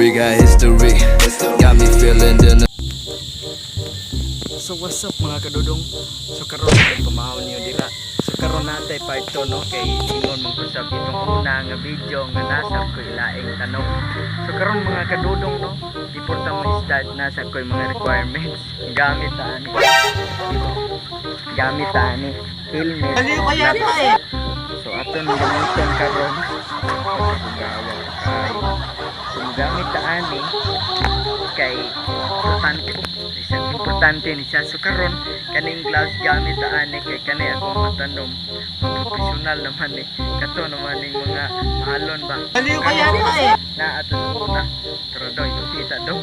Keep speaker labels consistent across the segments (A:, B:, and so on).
A: We got history, got me feeling the.
B: So what's up mga kadudong? So karon ay pamahon niyo dira. So karon natay part 2 no kay ingon mong kusab itong una nga video nga nasa ko ilaing tanong. So karon mga kadudong no, importa mo start nasa ko mga requirements. Gamit ani. Gamit ani. Helmet.
C: Ano yung kaya ta eh?
B: So aton gamiton karon. So gamit ani kay importante ni siya. So karon kaning gloves gamit ani kay kani akong matanom professional naman ni kato naman ning mga mahalon ba.
C: Ano yung kaya ta eh?
B: Na ato una pero daw kita daw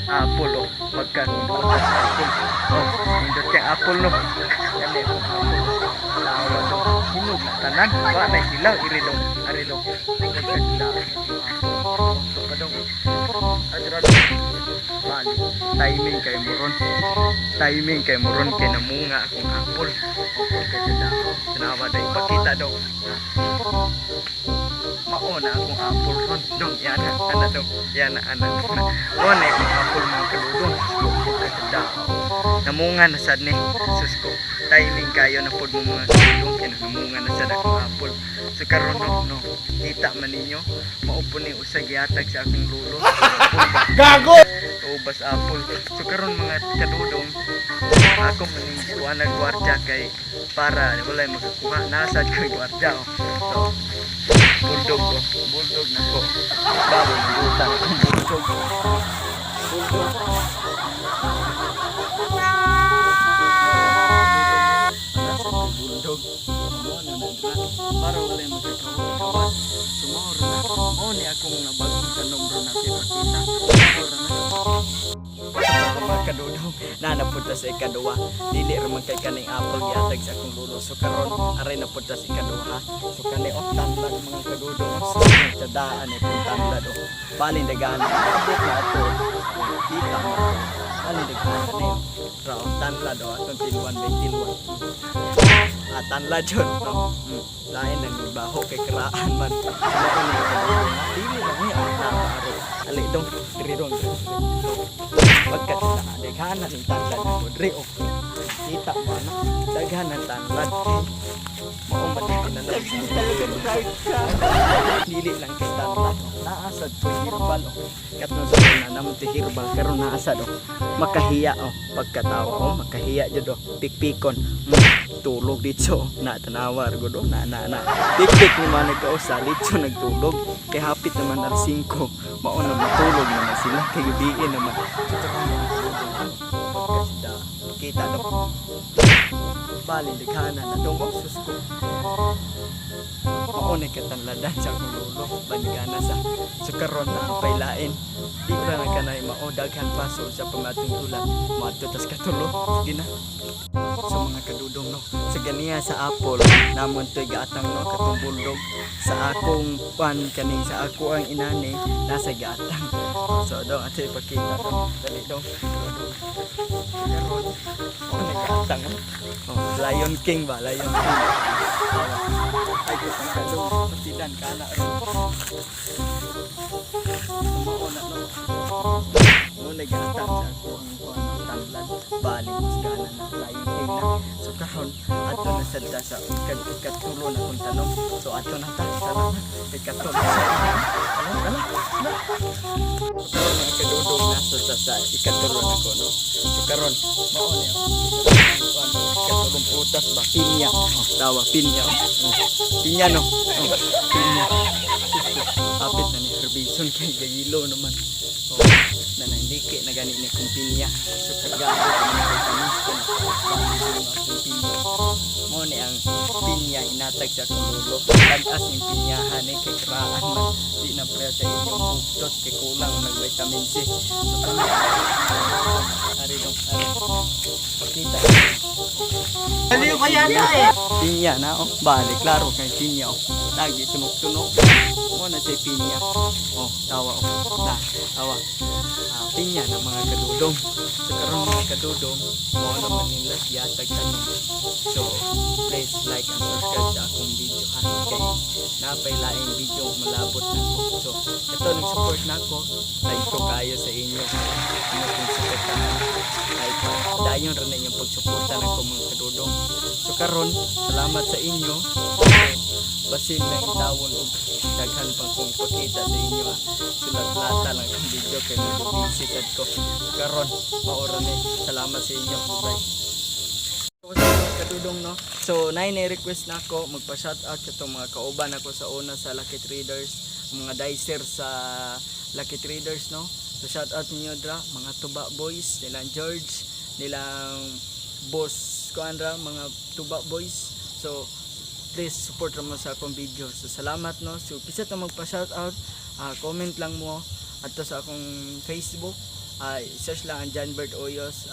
B: apple o pagka apple indot yang apple no kani tawo daw hinog tanan wa na sila iri daw ari daw so kadong adra bali timing kay moron kay namunga akong apple kasi na sinawa day pakita daw mauna akong apple ron dong yan ana dong yan ana one ay akong apple mga kadudong kasi daw namunga na sad ni susko timing kayo na pod mo mga kadudong kay namunga na sad akong apple so karon no kita man ninyo maupo ni usag yatag sa akong lulo
C: Gago!
B: ubas apple so karon mga kadudong ako maning kuha na gwardiya kay para wala makakuha nasad ko gwardiya so bulldog na ko bago buta bulldog para wala makakawa sumoro na mo ni akong nabagong sa nombro na kita mga kadudong na napunta sa ikaduha dili raman kay kaning apple giatag sa akong lulo so karon aray napunta sa ikaduha so kani tanlad mga kadudong sa daan ay tanlad balin dagan abot na ato kita balin dagan ni raw tanlad atong tiluan tanlad jud no lain nang baho kay karaan man dili lang ni ang naaro ali dong diri dong pagkat daghanan ng tanlad ko dre o kita mo na daghanan tanlad maong matipin na lang dili lang kay tanlad naasad ko hirbal o katno sa na namon ti hirbal karon naasad o makahiya o pagkatawa o makahiya jud o pikpikon tulog dito na tanawar ko do na pikpik ni man nagkausa dito nagtulog kay hapit naman ang 5 mao na matulog naman sila kay gabiin naman kita do bali daghanan na do sus ko mao ni katanladan sa akong lulo banigana sa karon na pailain di ra na kanay mao daghan paso sa pamating ulan madto tas katulo sige na so mga kadudong no sa ganiya sa apple namon toy gaatang no katong bulldog sa akong pan kani sa ako ang inani nasa gaatang so do atay pakita do dali do karon oh gaatang Lion King ba Lion King ay kitang kadong pasidan kana mauna no mo nagaatang sa ako ang tanlad bali kana na Lion King na so karon ato na sadda sa ikatulo na kung tanong so ato na ta salamat ikatulo ala so mga kadudong nasa sa ikatulo na ko no so karon mao ni katulong putas ba pinya tawa pinya pinya no pinya apit na ni Herbison kay gayilo naman na nandiki na gani ni kung pinya so kagabo kami tamis ko ang pinya mo ni ang pinya inatag sa kululo tagas yung pinyahan ni kay kraan man di na pre sa inyong buktot kay kulang ng vitamin C so kami ari dong pakita
C: Ano yung kaya ta eh?
B: pinya na balik klaro kay pinya lagi tunok-tunok mo na say pinya tawa na tawa pinya ng mga kadudong. So karon mga kadudong, mao naman nila yatag tanong. So please like and subscribe sa akong video ha. Kay napay laing video malabot na ko. So ito nag-support na ako. Thank you kayo sa inyo. Ano kung suportahan. Ay pa dayon ra na inyong pagsuporta na ko mga kadudong. So karon salamat sa inyo. Basin na itawon og daghan pang kong ipakita sa inyo ha. Sulat-lata lang ang video kay medyo busy sad ko. Karon maura ni. Salamat sa inyo. Bye. Kadudong no. So request na ako magpa-shoutout katong mga kauban ako sa una sa Lucky Traders, mga dicer sa Lucky Traders no. So shoutout ninyo dra mga tuba boys, nilang George, nilang boss kuandra mga tuba boys. So please support mo sa akong video. So salamat no. So kisa ta magpa-shoutout, comment lang mo adto sa akong Facebook. Search lang ang Janbert Oyos.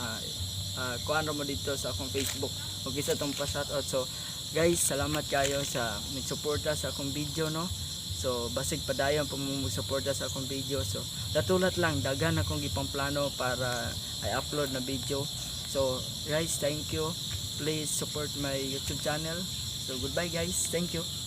B: Kuan mo dito sa akong Facebook. Ug isa tong pa-shoutout. So guys, salamat kayo sa nagsuporta sa akong video no. So basig padayon pa mo suporta sa akong video. So datulat lang daghan akong gipamplano para i-upload na video. So guys, thank you. Please support my YouTube channel. So goodbye guys. Thank you.